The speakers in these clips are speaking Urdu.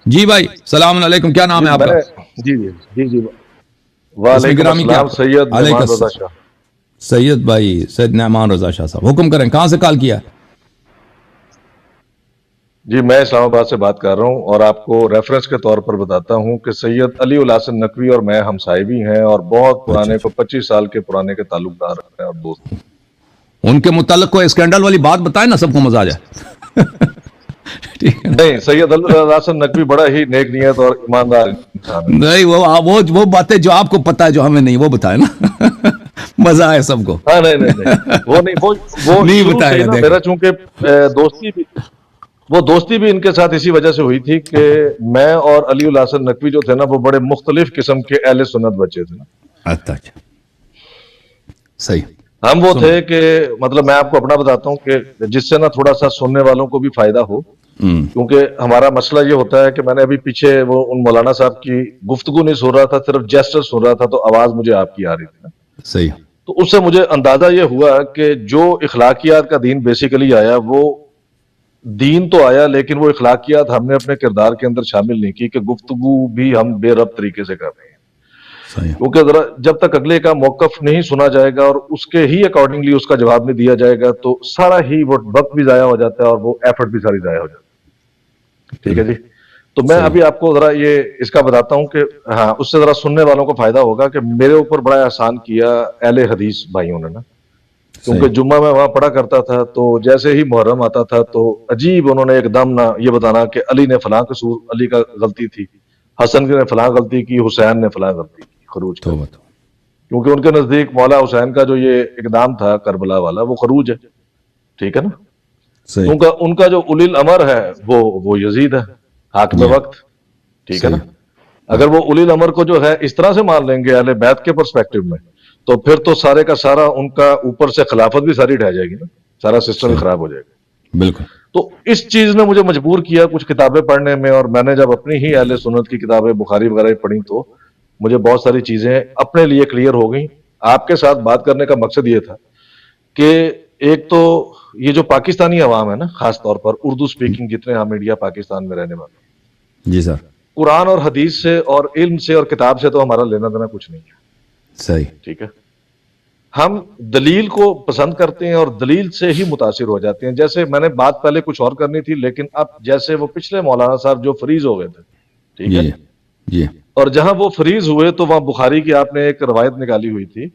جی بھائی السلام علیکم، کیا نام ہے آپ کا؟ جی جی جی جی وعلیکم السلام، سید نعمان رضا شاہ۔ سید بھائی، سید نعمان رضا شاہ صاحب، حکم کریں، کہاں سے کال کیا؟ جی میں اسلام آباد سے بات کر رہا ہوں، اور آپ کو ریفرنس کے طور پر بتاتا ہوں کہ سید علی الحسن نقوی اور میں ہمسائے بھی ہیں، اور بہت پرانے کو 25 سال کے پرانے کے تعلق دار ہیں اور دوست ہیں۔ ان کے متعلق کوئی اسکینڈل والی بات بتائیں نا، سب کو مزہ آ جائے۔ ٹھیک ہے نہیں، سید علی الحسن نقوی بڑا ہی نیک نیت اور ایماندار انسان ہے۔ نہیں، وہ باتیں جو آپ کو پتا ہے جو ہمیں نہیں، وہ بتائیں نا۔ مزہ آئے سب کو۔ ہاں نہیں وہ نہیں، وہ نہیں شروع سے بتائے ہی گا، نا دیکھیں میرا چونکہ دوستی بھی ان کے ساتھ اسی وجہ سے ہوئی تھی کہ میں اور علی الحسن نقوی جو تھے نا، وہ بڑے مختلف قسم کے اہل سنت بچے تھے نا۔ اچھا صحیح۔ ہم وہ تھے کہ مطلب میں آپ کو اپنا بتاتا ہوں کہ جس سے نا تھوڑا سا سننے والوں کو بھی فائدہ ہو، کیونکہ ہمارا مسئلہ یہ ہوتا ہے کہ میں نے ابھی پیچھے وہ ان مولانا صاحب کی گفتگو نہیں سن رہا تھا، صرف جیسچر سن رہا تھا، تو آواز مجھے آپ کی آ رہی تھی نا۔ صحیح۔ تو اس سے مجھے اندازہ یہ ہوا کہ جو اخلاقیات کا دین بیسیکلی آیا، وہ دین تو آیا لیکن وہ اخلاقیات ہم نے اپنے کردار کے اندر شامل نہیں کی، کہ گفتگو بھی ہم بے ربط طریقے سے کر رہے ہیں۔ کیونکہ ذرا جب تک اگلے کا موقف نہیں سنا جائے گا اور اس کے ہی اکارڈنگلی اس کا جواب نہیں دیا جائے گا، تو سارا ہی وہ وقت بھی ضائع ہو جاتا ہے اور وہ ایفرٹ بھی ساری ضائع ہو جاتی ہے۔ ٹھیک ہے جی، تو میں ابھی آپ کو ذرا یہ اس کا بتاتا ہوں کہ ہاں اس سے ذرا سننے والوں کو فائدہ ہوگا کہ میرے اوپر بڑا احسان کیا اہل حدیث بھائیوں نے نا، کیونکہ جمعہ میں وہاں پڑھا کرتا تھا، تو جیسے ہی محرم آتا تھا تو عجیب انہوں نے ایک دم نہ یہ بتانا کہ علی نے فلاں قصور، علی کا غلطی تھی، حسن نے فلاں غلطی کی، حسین نے فلاں غلطی کی، خروج کا، کیونکہ ان کے نزدیک مولا حسین کا جو یہ اقدام تھا کربلا والا، وہ خروج ہے۔ ٹھیک ہے نا، کیونکہ ان کا جو اولی الامر ہے وہ یزید ہے، حاکم وقت۔ ٹھیک ہے نا، اگر وہ اولی الامر کو جو ہے اس طرح سے مان لیں گے اہل بیت کے پرسپیکٹو میں، تو پھر تو سارے کا سارا ان کا اوپر سے خلافت بھی ساری ڈھہ جائے گی نا، سارا سسٹم ہی خراب ہو جائے گا۔ بالکل۔ تو اس چیز نے مجھے مجبور کیا کچھ کتابیں پڑھنے میں، اور میں نے جب اپنی ہی اہل سنت کی کتابیں بخاری وغیرہ پڑھی تو مجھے بہت ساری چیزیں اپنے لیے کلیئر ہو گئیں۔ آپ کے ساتھ بات کرنے کا مقصد یہ تھا کہ ایک تو یہ جو پاکستانی عوام ہے نا، خاص طور پر اردو سپیکنگ جتنے ہم انڈیا پاکستان میں رہنے والے، جی سر، قرآن اور حدیث سے اور علم سے اور کتاب سے تو ہمارا لینا دینا کچھ نہیں ہے۔ صحیح۔ ٹھیک ہے، ہم دلیل کو پسند کرتے ہیں اور دلیل سے ہی متاثر ہو جاتے ہیں۔ جیسے میں نے بات پہلے کچھ اور کرنی تھی، لیکن اب جیسے وہ پچھلے مولانا صاحب جو فریز ہو گئے تھے، ٹھیک ہے، جی، اور جہاں وہ فریز ہوئے تو وہاں بخاری کی آپ نے ایک روایت نکالی ہوئی تھی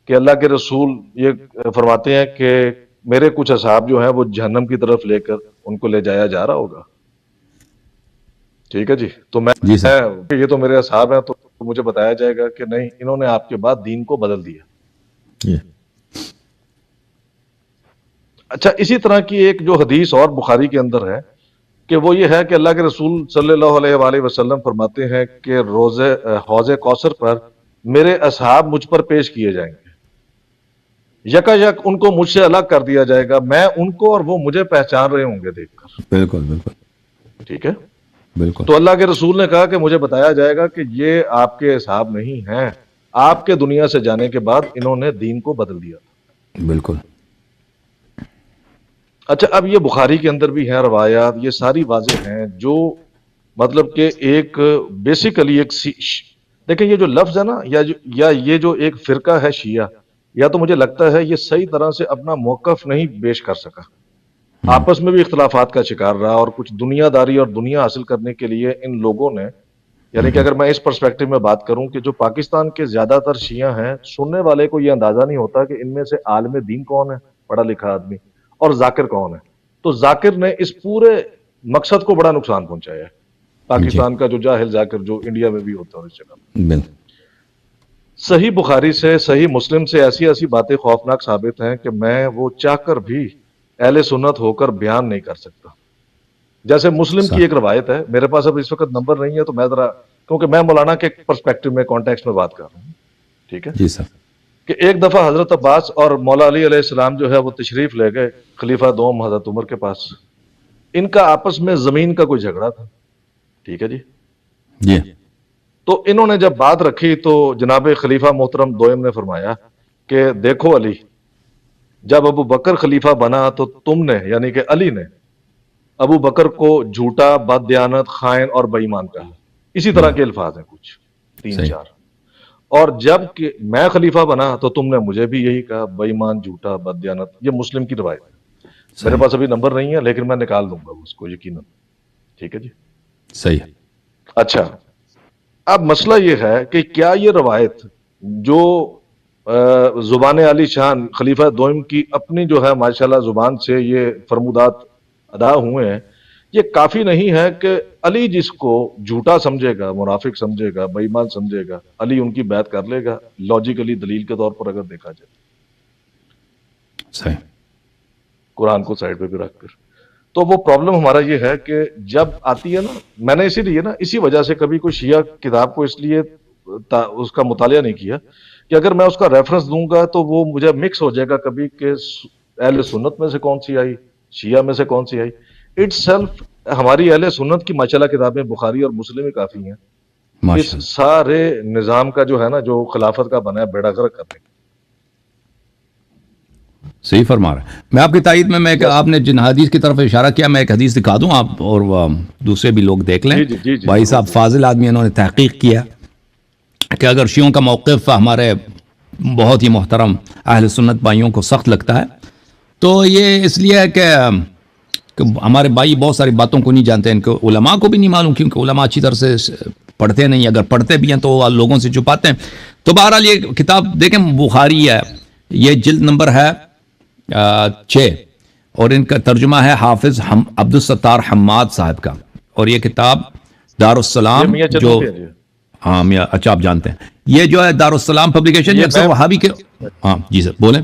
کہ اللہ کے رسول یہ فرماتے ہیں کہ میرے کچھ اصحاب جو ہیں وہ جہنم کی طرف لے کر ان کو لے جایا جا رہا ہوگا۔ ٹھیک ہے جی، تو میں یہ تو میرے اصحاب ہیں، تو مجھے بتایا جائے گا کہ نہیں، انہوں نے آپ کے بعد دین کو بدل دیا۔ اچھا، اسی طرح کی ایک جو حدیث اور بخاری کے اندر ہے کہ وہ یہ ہے کہ اللہ کے رسول صلی اللہ علیہ وآلہ وسلم فرماتے ہیں کہ حوض کوثر پر میرے اصحاب مجھ پر پیش کیے جائیں گے، یکا یک ان کو مجھ سے الگ کر دیا جائے گا، میں ان کو اور وہ مجھے پہچان رہے ہوں گے دیکھ کر۔ بالکل بالکل۔ ٹھیک ہے، بالکل۔ تو اللہ کے رسول نے کہا کہ مجھے بتایا جائے گا کہ یہ آپ کے اصحاب نہیں ہیں، آپ کے دنیا سے جانے کے بعد انہوں نے دین کو بدل دیا تھا۔ بالکل۔ اچھا، اب یہ بخاری کے اندر بھی ہیں روایات، یہ ساری واضح ہیں، جو مطلب کہ ایک بیسیکلی ایک دیکھیں یہ جو لفظ ہے نا، یا یہ جو ایک فرقہ ہے شیعہ، یا تو مجھے لگتا ہے یہ صحیح طرح سے اپنا موقف نہیں پیش کر سکا، آپس میں بھی اختلافات کا شکار رہا، اور کچھ دنیا داری اور دنیا حاصل کرنے کے لیے ان لوگوں نے، یعنی کہ اگر میں اس پرسپیکٹو میں بات کروں کہ جو پاکستان کے زیادہ تر شیعہ ہیں، سننے والے کو یہ اندازہ نہیں ہوتا کہ ان میں سے عالم دین کون ہے، پڑھا لکھا آدمی، اور ذاکر کون ہے۔ تو ذاکر نے اس پورے مقصد کو بڑا نقصان پہنچایا ہے، پاکستان کا جو جاہل ذاکر جو انڈیا میں بھی ہوتا ہے اس جگہ۔ صحیح بخاری سے، صحیح مسلم سے ایسی ایسی باتیں خوفناک ثابت ہیں کہ میں وہ چاہ کر بھی اہل سنت ہو کر بیان نہیں کر سکتا۔ جیسے مسلم کی ایک روایت ہے، میرے پاس اب اس وقت نمبر نہیں ہے، تو میں ذرا، کیونکہ میں مولانا کے پرسپیکٹو میں کانٹیکسٹ میں بات کر رہا ہوں، ٹھیک ہے جی سر، کہ ایک دفعہ حضرت عباس اور مولا علی علیہ السلام جو ہے وہ تشریف لے گئے خلیفہ دوم حضرت عمر کے پاس، ان کا آپس میں زمین کا کوئی جھگڑا تھا۔ ٹھیک ہے جی، تو انہوں نے جب بات رکھی تو جناب خلیفہ محترم دوئم نے فرمایا کہ دیکھو علی، جب ابو بکر خلیفہ بنا تو تم نے، یعنی کہ علی نے، ابو بکر کو جھوٹا، بددیانت، خائن اور بے ایمان کہا. اسی طرح کے الفاظ ہیں کچھ 3 صحیح. 4. اور جب کہ میں خلیفہ بنا تو تم نے مجھے بھی یہی کہا، بے ایمان، جھوٹا، بددیانت. یہ مسلم کی روایت ہے. میرے پاس ابھی نمبر نہیں ہے لیکن میں نکال دوں گا اس کو یقیناً. ٹھیک ہے جی. صحیح. اچھا، اب مسئلہ یہ ہے کہ کیا یہ روایت جو زبان علی شان خلیفہ دوم کی اپنی جو ہے ماشاءاللہ زبان سے یہ فرمودات ادا ہوئے ہیں، یہ کافی نہیں ہے کہ علی جس کو جھوٹا سمجھے گا، منافق سمجھے گا، بے ایمان سمجھے گا، علی ان کی بیعت کر لے گا لاجیکلی دلیل کے طور پر اگر دیکھا جائے، صحیح. قرآن کو سائڈ پہ بھی رکھ کر. تو وہ پرابلم ہمارا یہ ہے کہ جب آتی ہے نا، میں نے اسی وجہ سے کبھی کوئی شیعہ کتاب کو اس لیے اس کا مطالعہ نہیں کیا کہ اگر میں اس کا ریفرنس دوں گا تو وہ مجھے مکس ہو جائے گا کبھی کہ اہل سنت میں سے کون سی آئی، شیعہ میں سے کون سی آئی. اٹس سیلف ہماری اہل سنت کی ماشاءاللہ کتابیں بخاری اور مسلم ہی کافی ہیں اس ماشاءاللہ. سارے نظام کا جو ہے نا، جو خلافت کا بنا ہے بیڑا غرق کرنے کا. صحیح فرما رہا ہے. میں آپ کی تائید میں آپ نے جن حدیث کی طرف اشارہ کیا، میں ایک حدیث دکھا دوں آپ اور دوسرے بھی لوگ دیکھ لیں. جی بھائی صاحب فاضل آدمی، انہوں نے تحقیق کیا کہ اگر شیعوں کا موقف ہمارے بہت ہی محترم اہل سنت بھائیوں کو سخت لگتا ہے تو یہ اس لیے ہے کہ ہمارے بھائی بہت ساری باتوں کو نہیں جانتے، ان کو علماء کو بھی نہیں معلوم کیونکہ علماء اچھی طرح سے پڑھتے نہیں، اگر پڑھتے بھی ہیں تو وہ لوگوں سے چھپاتے ہیں. تو بہرحال یہ کتاب دیکھیں بخاری ہے، یہ جلد نمبر ہے 6 اور ان کا ترجمہ ہے حافظ عبدالستار حماد صاحب کا. اور یہ کتاب دارالسلام جو ہاں میاں اچھا آپ جانتے ہیں، یہ جو ہے دارالسلام پبلیکیشن، یہ اکثر وہابی کے. ہاں جی سر بولیں.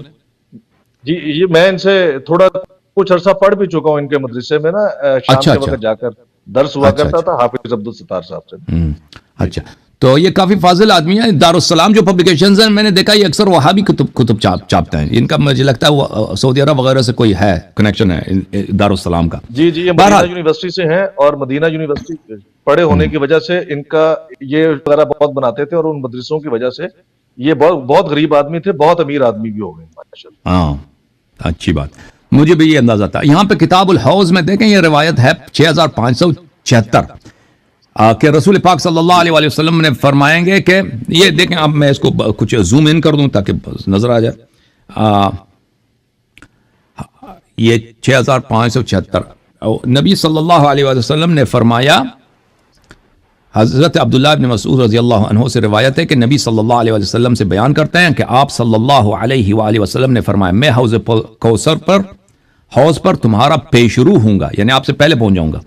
جی یہ میں ان سے تھوڑا کچھ عرصہ پڑھ بھی چکا ہوں ان کے مدرسے میں نا، شام کے وقت جا کر درس ہوا کرتا تھا حافظ عبدالستار صاحب سے. اچھا تو یہ کافی فاضل آدمی ہے. دارالسلام جو پبلیکیشنز ہیں میں نے دیکھا یہ اکثر وہابی کتب چاپتے ہیں. ان کا مجھے لگتا ہے وہ سعودی عرب وغیرہ سے کوئی ہے کنیکشن ہے دارالسلام کا. جی یہ مدینہ یونیورسٹی سے ہیں اور مدینہ یونیورسٹی پڑھے ہونے کی وجہ سے ان کا یہ وغیرہ بہت بناتے تھے اور ان مدرسوں کی وجہ سے یہ بہت غریب آدمی تھے، بہت امیر آدمی بھی ہو گئے ماشاءاللہ. ہاں اچھی بات، مجھے بھی یہ اندازہ تھا. یہاں پہ کتاب الحوض میں دیکھیں یہ روایت ہے 6576 کہ رسول پاک صلی اللہ علیہ وسلم نے فرمائیں گے کہ یہ دیکھیں، اب میں اس کو کچھ زوم ان کر دوں تاکہ نظر آ جائے. یہ 6576 نبی صلی اللہ علیہ وسلم نے فرمایا، حضرت عبداللہ ابن مسعود رضی اللہ عنہ سے روایت ہے کہ نبی صلی اللہ علیہ وسلم سے بیان کرتے ہیں کہ آپ صلی اللہ علیہ وآلہ وسلم نے فرمایا میں حوض پر تمہارا پیشرو ہوں گا، یعنی آپ سے پہلے پہنچ جاؤں گا،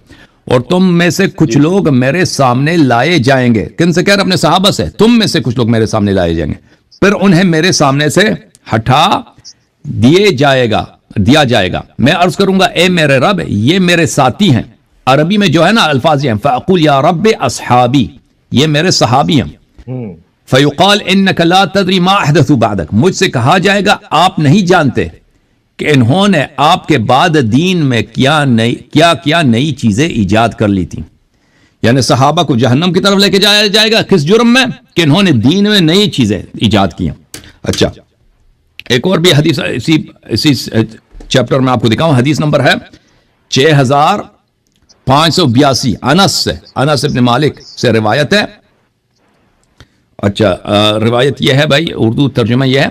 اور تم میں سے کچھ لوگ میرے سامنے لائے جائیں گے. کن سے کہہ رہے اپنے صحابہ سے؟ تم میں سے کچھ لوگ میرے سامنے لائے جائیں گے، پھر انہیں میرے سامنے سے ہٹا دیا جائے گا. میں عرض کروں گا اے میرے رب یہ میرے ساتھی ہیں. عربی میں جو ہے نا الفاظ یہ ہیں فاقول یا رب اصحابی، یہ میرے صحابی ہیں. فیقال انک لا تدری ما احدثوا بعدک، مجھ سے کہا جائے گا آپ نہیں جانتے کہ انہوں نے آپ کے بعد دین میں کیا نئی چیزیں ایجاد کر لی تھی. یعنی صحابہ کو جہنم کی طرف لے کے جایا جائے گا کس جرم میں؟ کہ انہوں نے دین میں نئی چیزیں ایجاد کی ہیں. اچھا ایک اور بھی حدیث اسی چیپٹر میں آپ کو دکھاؤں، حدیث نمبر ہے 6582 انس ابن مالک سے روایت ہے. اچھا روایت یہ ہے بھائی، اردو ترجمہ یہ ہے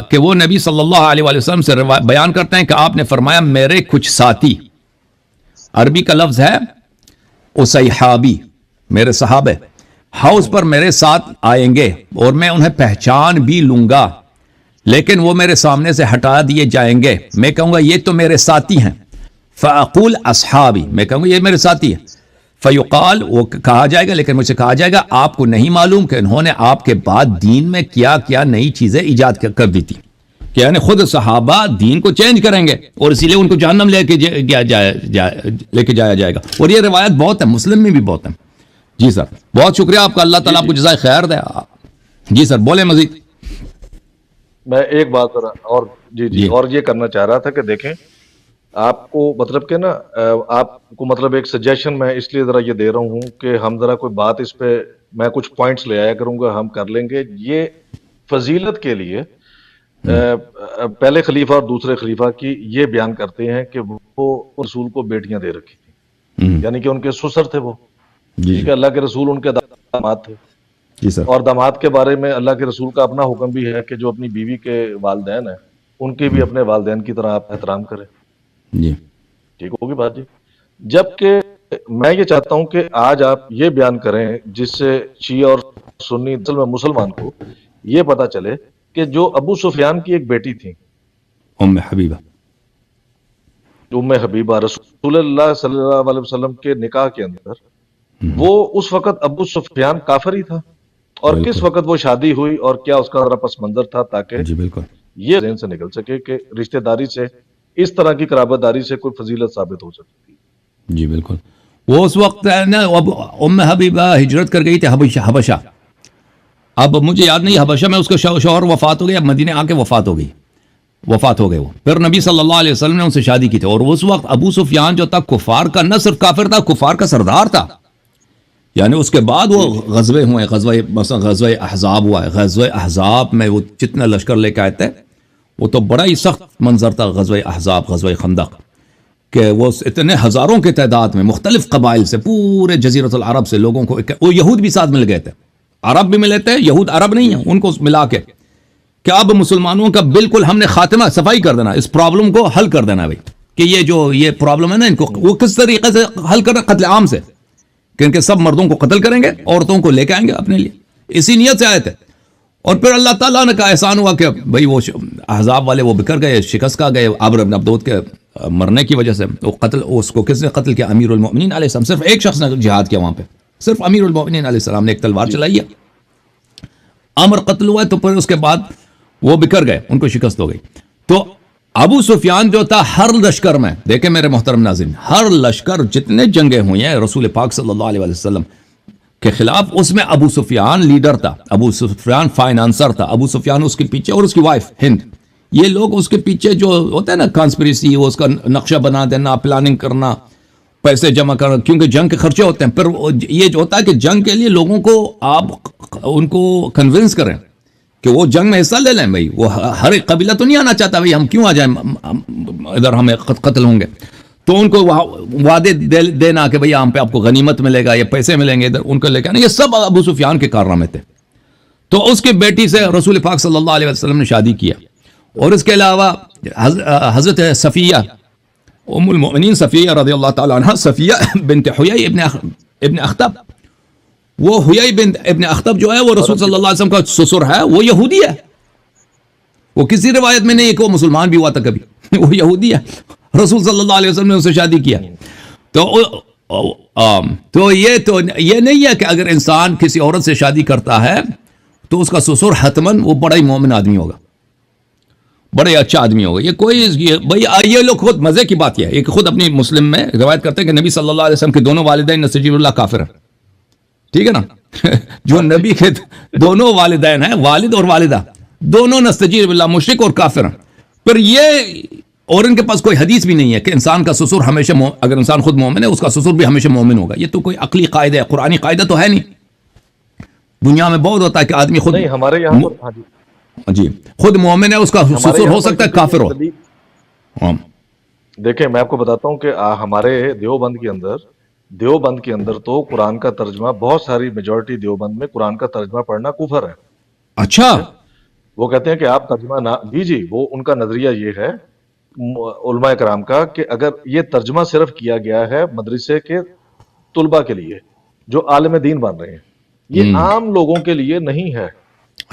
کہ وہ نبی صلی اللہ علیہ وسلم سے بیان کرتے ہیں کہ آپ نے فرمایا میرے کچھ ساتھی، عربی کا لفظ ہے اسیحابی، میرے صحابہ، حوض پر میرے ساتھ آئیں گے اور میں انہیں پہچان بھی لوں گا، لیکن وہ میرے سامنے سے ہٹا دیے جائیں گے. میں کہوں گا یہ تو میرے ساتھی ہیں. فاقول اصحابی، میں کہوں گا یہ میرے ساتھی ہیں. فیقال، وہ کہا جائے گا لیکن مجھ سے کہا جائے گا آپ کو نہیں معلوم کہ انہوں نے آپ کے بعد دین میں کیا نئی چیزیں ایجاد کر دی تھی. کہ یعنی خود صحابہ دین کو چینج کریں گے اور اسی لیے ان کو جہنم لے کے جایا جائے گا. اور یہ روایت بہت ہے، مسلم میں بھی بہت ہے. جی سر بہت شکریہ آپ کا، اللہ تعالیٰ آپ کو جزائے خیر دے. جی سر بولیں مزید. میں ایک بات اور جی اور یہ کرنا چاہ رہا تھا کہ دیکھیں آپ کو مطلب کہ نا آپ کو مطلب ایک سجیشن میں اس لیے ذرا یہ دے رہا ہوں کہ ہم ذرا کوئی بات اس پہ میں کچھ پوائنٹس لے آیا کروں گا، ہم کر لیں گے. یہ فضیلت کے لیے پہلے خلیفہ اور دوسرے خلیفہ کی یہ بیان کرتے ہیں کہ وہ رسول کو بیٹیاں دے رکھی تھیں، یعنی کہ ان کے سسر تھے وہ، ٹھیک ہے، اللہ کے رسول ان کے داماد تھے، جی سر، اور داماد کے بارے میں اللہ کے رسول کا اپنا حکم بھی ہے کہ جو اپنی بیوی کے والدین ہیں ان کے بھی اپنے والدین کی طرح آپ احترام کریں، جی ٹھیک ہوگی بات جی۔ جبکہ میں یہ چاہتا ہوں کہ آج آپ یہ بیان کریں جس سے شیعہ اور سنی اصل میں مسلمان کو یہ پتا چلے کہ جو ابو سفیان کی ایک بیٹی تھی ام حبیبہ، ام حبیبہ، رسول اللہ صلی اللہ علیہ وسلم کے نکاح کے اندر وہ اس وقت ابو سفیان کافر ہی تھا، اور کس بالکل، وقت وہ شادی ہوئی اور کیا اس کا ذرا پس منظر تھا، تاکہ جی بالکل، یہ ذہن سے نکل سکے کہ رشتہ داری سے، اس طرح کی قرابت داری سے کوئی فضیلت ثابت ہو سکتی ہے۔ جی بالکل۔ وہ اس وقت ہے نا ام حبیبہ ہجرت کر گئی تھی حبشہ، اب مجھے یاد نہیں حبشہ میں اس کا شوہر وفات ہو گیا، اب مدینے آ کے وفات ہو گئی، وفات ہو گئے وہ، پھر نبی صلی اللہ علیہ وسلم نے ان سے شادی کی تھی، اور اس وقت ابو سفیان جو تھا کفار کا نہ صرف کافر تھا، کفار کا سردار تھا، یعنی اس کے بعد وہ غزوے ہوئے، مثلا غزوہ احزاب ہوا ہے، غزوہ احزاب میں وہ جتنا لشکر لے کے آئے تھے وہ تو بڑا ہی سخت منظر تھا، غزوہ احزاب، غزوہ خندق، کہ وہ اتنے ہزاروں کے تعداد میں مختلف قبائل سے پورے جزیرۃ العرب سے لوگوں کو، وہ یہود بھی ساتھ مل گئے تھے، عرب بھی ملے تھے، یہود عرب نہیں ہیں، ان کو ملا کے کہ اب مسلمانوں کا بالکل ہم نے خاتمہ، صفائی کر دینا، اس پرابلم کو حل کر دینا بھائی، کہ یہ پرابلم ہے نا ان کو وہ کس طریقے سے حل کرنا، قتل عام سے، کہ ان کے سب مردوں کو قتل کریں گے، عورتوں کو لے کے آئیں گے اپنے لیے، اسی نیت سے آئے تھے۔ اور پھر اللہ تعالیٰ نے کا احسان ہوا کہ بھائی وہ احزاب والے وہ بکر گئے، شکست کھا گئے، عامر بن عبدود کے مرنے کی وجہ سے، وہ قتل، اس کو کس نے قتل کیا؟ امیر المؤمنین علیہ السلام، صرف ایک شخص نے جہاد کیا وہاں پہ، صرف امیر المؤمنین علیہ السلام نے ایک تلوار چلائی ہے، عامر قتل ہوا ہے، تو پھر اس کے بعد وہ بکر گئے، ان کو شکست ہو گئی۔ تو ابو سفیان جو تھا ہر لشکر میں، دیکھیں میرے محترم ناظرین، ہر لشکر جتنے جنگیں ہوئی ہیں رسول پاک صلی اللہ علیہ وسلم کے خلاف، اس میں ابو سفیان لیڈر تھا، ابو سفیان فائنانسر تھا، ابو سفیان اس کے پیچھے، اور اس کی وائف ہند، یہ لوگ اس کے پیچھے جو ہوتا ہے نا کانسپریسی، وہ اس کا نقشہ بنا دینا، پلاننگ کرنا، پیسے جمع کرنا، کیونکہ جنگ کے خرچے ہوتے ہیں، پھر یہ جو ہوتا ہے کہ جنگ کے لیے لوگوں کو آپ ان کو کنونس کریں کہ وہ جنگ میں حصہ لے لیں، بھائی وہ ہر ایک قبیلہ تو نہیں آنا چاہتا بھائی ہم کیوں آ جائیں ادھر، ہمیں قتل ہوں گے، تو ان کو وعدے دینا کہ بھئی ہم پہ آپ کو غنیمت ملے گا یا پیسے ملیں گے، ادھر ان کو لے کے آنا، یہ سب ابو سفیان کے کارنامے تھے۔ تو اس کی بیٹی سے رسول پاک صلی اللہ علیہ وسلم نے شادی کیا، اور اس کے علاوہ حضرت صفیہ ام المؤمنین صفیہ رضی اللہ تعالی عنہ، صفیہ بنت حیی ابن اخطب، وہ حیی بن ابن اخطب جو ہے وہ رسول صلی اللہ علیہ وسلم کا سسر ہے، وہ یہودی ہے، وہ کسی روایت میں نہیں ہے کہ وہ مسلمان بھی ہوا تھا کبھی، وہ یہودی ہے، رسول صلی اللہ علیہ وسلم نے اسے شادی کیا۔ تو یہ نہیں ہے کہ اگر انسان کسی عورت سے شادی کرتا ہے تو اس کا سسر حتماً وہ بڑا ہی مومن آدمی ہوگا، بڑے اچھا آدمی ہوگا، یہ کوئی بھائی یہ لوگ خود مزے کی بات ہے، ایک خود اپنی مسلم میں روایت کرتے ہیں کہ نبی صلی اللہ علیہ وسلم کے دونوں والدین نستجیب اللہ کافر ہیں، ٹھیک ہے نا، جو نبی کے دونوں والدین ہیں، والد اور والدہ دونوں نستجیب اللہ مشرک اور کافر ہیں، پھر یہ، اور ان کے پاس کوئی حدیث بھی نہیں ہے کہ انسان کا سسر ہمیشہ اگر انسان خود مومن ہے اس کا سسر بھی ہمیشہ مومن ہوگا، یہ تو کوئی عقلی قاعدہ ہے، قرآنی قاعدہ تو ہے نہیں، دنیا میں بہت ہوتا ہے کہ آدمی خود نہیں ہمارے یہاں پر، ہاں جی خود مومن ہے، اس کا سسر ہو سکتا ہے کافر ہو۔ دیکھیں میں آپ کو بتاتا ہوں کہ ہمارے دیوبند کے اندر تو قرآن کا ترجمہ، بہت ساری میجورٹی دیوبند میں قرآن کا ترجمہ پڑھنا کفر ہے۔ اچھا، وہ کہتے ہیں کہ آپ ترجمہ نہ، جی وہ ان کا نظریہ یہ ہے علماء کرام کا کہ اگر یہ ترجمہ صرف کیا گیا ہے مدرسے کے طلبہ کے لیے جو عالم دین بن رہے ہیں، یہ عام لوگوں کے لیے نہیں ہے،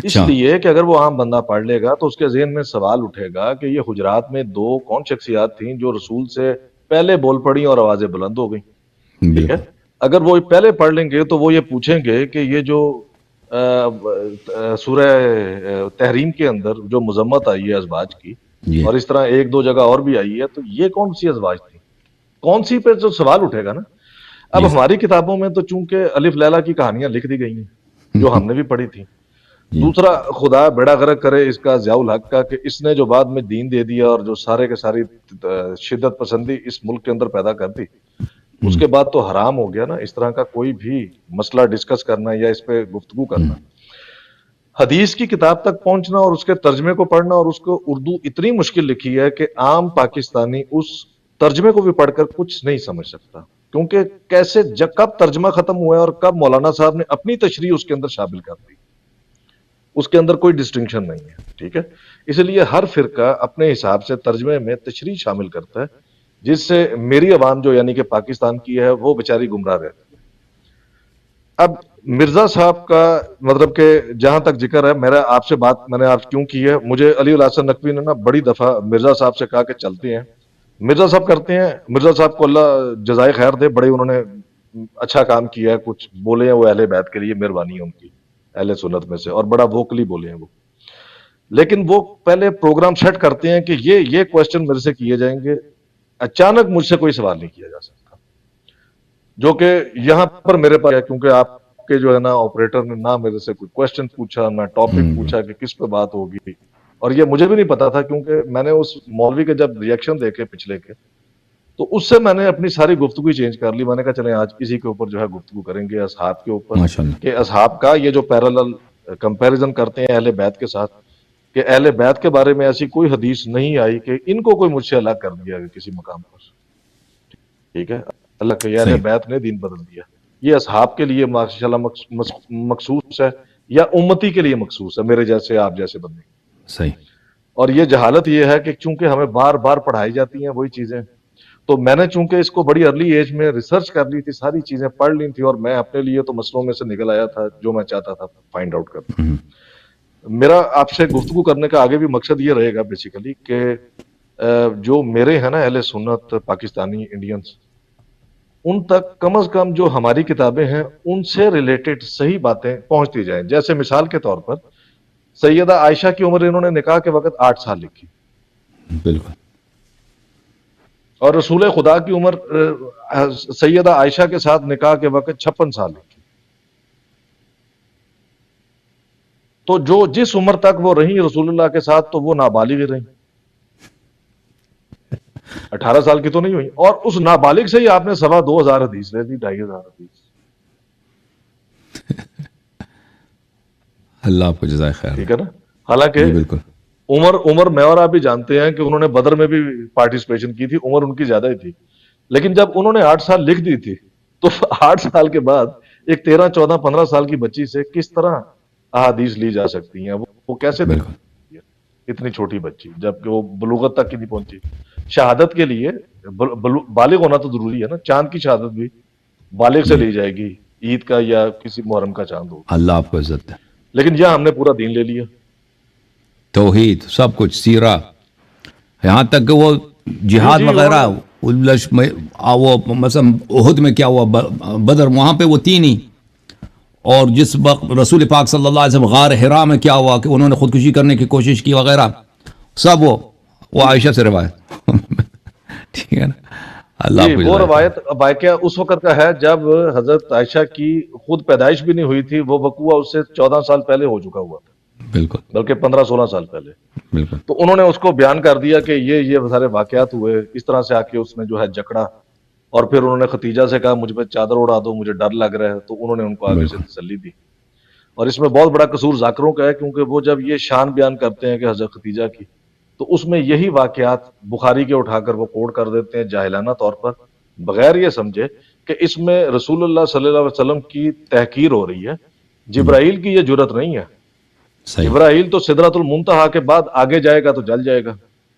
اس لیے کہ اگر وہ عام بندہ پڑھ لے گا تو اس کے ذہن میں سوال اٹھے گا کہ یہ حجرات میں دو کون شخصیات تھیں جو رسول سے پہلے بول پڑی اور آوازیں بلند ہو گئیں، ٹھیک ہے، اگر وہ پہلے پڑھ لیں گے تو وہ یہ پوچھیں گے کہ یہ جو سورہ تحریم کے اندر جو مذمت آئی ہے ازواج کی، اور اس طرح ایک دو جگہ اور بھی آئی ہے، تو یہ کون سی ازواج تھی، کون سی پہ جو سوال اٹھے گا نا۔ اب ہماری کتابوں میں تو چونکہ الف لیلا کی کہانیاں لکھ دی گئی ہیں جو ہم نے بھی پڑھی تھی۔ دوسرا، خدا بیڑا غرق کرے اس کا، ضیاء الحق کا، کہ اس نے جو بعد میں دین دے دیا اور جو سارے کے ساری شدت پسندی اس ملک کے اندر پیدا کر دی، اس کے بعد تو حرام ہو گیا نا اس طرح کا کوئی بھی مسئلہ ڈسکس کرنا یا اس پہ گفتگو کرنا۔ حدیث کی کتاب تک پہنچنا اور اس کے ترجمے کو پڑھنا، اور اس کو اردو اتنی مشکل لکھی ہے کہ عام پاکستانی اس ترجمے کو بھی پڑھ کر کچھ نہیں سمجھ سکتا، کیونکہ کیسے کب ترجمہ ختم ہوا ہے اور کب مولانا صاحب نے اپنی تشریح اس کے اندر شامل کر دی، اس کے اندر کوئی ڈسٹنکشن نہیں ہے. ٹھیک ہے، اس لیے ہر فرقہ اپنے حساب سے ترجمے میں تشریح شامل کرتا ہے، جس سے میری عوام جو یعنی کہ پاکستان کی ہے وہ بیچاری گمراہ رہتی ہے. اب مرزا صاحب کا مطلب کہ جہاں تک ذکر ہے، میرا آپ سے بات میں نے آپ کیوں کی ہے، مجھے علی الحسن نقوی نے نا بڑی دفعہ مرزا صاحب سے کہا کہ چلتے ہیں. مرزا صاحب کرتے ہیں، مرزا صاحب کو اللہ جزائے خیر دے، بڑے انہوں نے اچھا کام کیا ہے، کچھ بولے ہیں وہ اہل بیت کے لیے، مہربانی ہے ان کی اہل سنت میں سے، اور بڑا ووکلی بولے ہیں وہ. لیکن وہ پہلے پروگرام سیٹ کرتے ہیں کہ یہ کوسچن میرے سے کیے جائیں گے، اچانک مجھ سے کوئی سوال نہیں کیا جا سکتا، جو کہ یہاں پر میرے پاس ہے، کیونکہ آپ کے جو ہے نا آپریٹر نے نہ میرے سے کوئی کوسچن پوچھا، نہ ٹاپک پوچھا کہ کس پہ بات ہوگی، اور یہ مجھے بھی نہیں پتا تھا، کیونکہ میں نے اس مولوی کے جب ریئیکشن دیکھے پچھلے کے، تو اس سے میں نے اپنی ساری گفتگو چینج کر لی. میں نے کہا چلیں آج اسی کے اوپر جو ہے گفتگو کریں گے، اصحاب کے اوپر، ماشاءاللہ. کہ اصحاب کا یہ جو پیرالل کمپیریزن کرتے ہیں اہل بیت کے ساتھ، کہ اہل بیت کے بارے میں ایسی کوئی حدیث نہیں آئی کہ ان کو کوئی مجھ سے الگ کر دیا کسی مقام پر. ٹھیک ہے، اللہ کہ اہل بیت نے دین بدل دیا. یہ اصحاب کے لیے ماشاءاللہ مخصوص ہے، یا امتی کے لیے مخصوص ہے، میرے جیسے آپ جیسے بندے. صحیح. اور یہ جہالت یہ ہے کہ چونکہ ہمیں بار بار پڑھائی جاتی ہیں وہی چیزیں، تو میں نے چونکہ اس کو بڑی ارلی ایج میں ریسرچ کر لی تھی، ساری چیزیں پڑھ لی تھی، اور میں اپنے لیے تو مسئلوں میں سے نکل آیا تھا جو میں چاہتا تھا فائنڈ آؤٹ کرنا. میرا آپ سے گفتگو کرنے کا آگے بھی مقصد یہ رہے گا بیسیکلی کہ جو میرے ہیں نا اہل سنت پاکستانی انڈینز، ان تک کم از کم جو ہماری کتابیں ہیں ان سے ریلیٹڈ صحیح باتیں پہنچتی جائیں. جیسے مثال کے طور پر سیدہ عائشہ کی عمر انہوں نے نکاح کے وقت 8 سال لکھی، بالکل. اور رسول خدا کی عمر سیدہ عائشہ کے ساتھ نکاح کے وقت 56 سال لکھی. تو جو جس عمر تک وہ رہی رسول اللہ کے ساتھ تو وہ نابالغ رہی، 18 سال کی تو نہیں ہوئی، اور اس نابالغ سے ہی آپ نے 2,500 حدیث لے دی، 2,500 حدیث. اللہ آپ کو جزائے خیر. ٹھیک ہے نا. حالانکہ بالکل عمر میں اور آپ بھی جانتے ہیں کہ انہوں نے بدر میں بھی پارٹیسپیشن کی تھی، عمر ان کی زیادہ ہی تھی، لیکن جب انہوں نے 8 سال لکھ دی تھی تو 8 سال کے بعد ایک 13 14 15 سال کی بچی سے کس طرح احادیث لی جا سکتی ہیں؟ وہ کیسے اتنی چھوٹی بچی جبکہ وہ بلوغت تک کی نہیں پہنچی. شہادت کے لیے بالغ ہونا تو ضروری ہے نا، چاند کی شہادت بھی بالغ سے لی جائے گی، عید کا یا کسی محرم کا چاند ہو. اللہ آپ کو عزت دے. لیکن یہاں ہم نے پورا دین لے لیا، توحید سب کچھ، سیرہ، یہاں تک کہ وہ جہاد وغیرہ، وہ مثلا احد میں کیا ہوا، بدر وہاں پہ وہ تین ہی، اور جس وقت رسول پاک صلی اللہ علیہ وسلم غار حرا میں کیا ہوا کہ انہوں نے خودکشی کرنے کی کوشش کی وغیرہ، سب وہ عائشہ سے روایت. ٹھیک ہے نا. اللہ وہ روایت واقعہ اس وقت کا ہے جب حضرت عائشہ کی خود پیدائش بھی نہیں ہوئی تھی، وہ وقوع اس سے 14 سال پہلے ہو چکا ہوا تھا، بالکل، بلکہ 15-16 سال پہلے. بالکل. تو انہوں نے اس کو بیان کر دیا کہ یہ سارے واقعات ہوئے، اس طرح سے آ کے اس نے جو ہے جکڑا، اور پھر انہوں نے ختیجہ سے کہا مجھ پہ چادر اڑا دو، مجھے ڈر لگ رہا ہے، تو انہوں نے ان کو آگے سے تسلی دی. اور اس میں بہت بڑا قصور ذاکروں کا ہے، کیونکہ وہ جب یہ شان بیان کرتے ہیں کہ حضرت ختیجہ کی، تو اس میں یہی واقعات بخاری کے اٹھا کر وہ کوٹ کر دیتے ہیں جاہلانہ طور پر، بغیر یہ سمجھے کہ اس میں رسول اللہ صلی اللہ علیہ وسلم کی تحقیر ہو رہی ہے. جبرائیل کی یہ جرت نہیں ہے. جبرائیل تو سدرۃ المنتہا کے بعد آگے جائے گا تو جل جائے گا،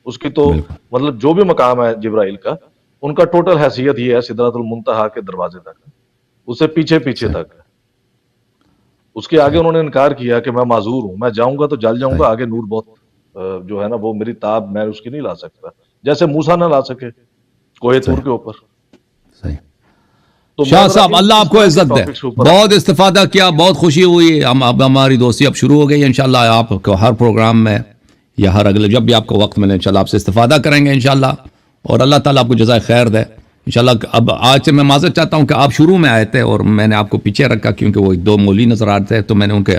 اس کی تو مطلب جو بھی مقام ہے جبرائیل کا، ان کا ٹوٹل حیثیت یہ ہے سدرۃ المنتہا کے دروازے تک، اس سے پیچھے تک ہے. اس کے آگے انہوں نے انکار کیا کہ میں معذور ہوں، میں جاؤں گا تو جل جاؤں گا، آگے نور بہت جو ہے نا وہ میری تاب میں اس کی نہیں لا سکتا، جیسے موسیٰ نہ لا سکے کوہ طور کے اوپر. شاہ صاحب اللہ آپ کو عزت دے، بہت استفادہ کیا، بہت خوشی ہوئی. ہماری دوستی اب شروع ہو گئی انشاءاللہ. آپ کو ہر پروگرام میں یا ہر اگلے جب بھی آپ کو وقت ملے انشاءاللہ آپ سے استفادہ کریں گے انشاءاللہ، اور اللہ تعالیٰ آپ کو جزائے خیر دے انشاءاللہ. اب آج سے میں معذرت چاہتا ہوں کہ آپ شروع میں آئے تھے اور میں نے آپ کو پیچھے رکھا، کیونکہ وہ 2 مولوی نظر آتے تھے، تو میں نے ان کے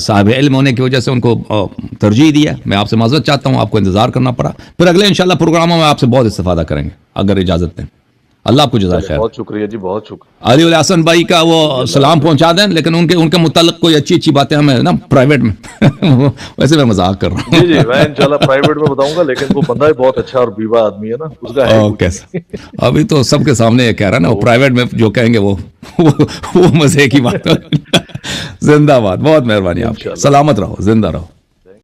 صاحب علم ہونے کی وجہ سے ان کو ترجیح دیا. میں آپ سے معذرت چاہتا ہوں، آپ کو انتظار کرنا پڑا. پھر اگلے انشاءاللہ پروگراموں میں آپ سے بہت استفادہ کریں گے اگر اجازت دیں. اللہ آپ کو جزائے خیر. بہت شکریہ جی، بہت شکریہ. علی الحسن بھائی کا وہ سلام پہنچا دیں، لیکن ان کے متعلق کوئی اچھی باتیں ہمیں نا پرائیویٹ میں ویسے میں مذاق کر رہا ہوں. جی میں انشاءاللہ پرائیویٹ میں بتاؤں گا، لیکن وہ بندہ بھی بہت اچھا اور بیوہ آدمی ہے نا، اس کا ہے. اوکے ابھی تو سب کے سامنے یہ کہہ رہا ہے نا، وہ پرائیویٹ میں جو کہیں گے وہ مزے کی بات. زندہ باد، بہت مہربانی آپ کی، سلامت رہو، زندہ رہو.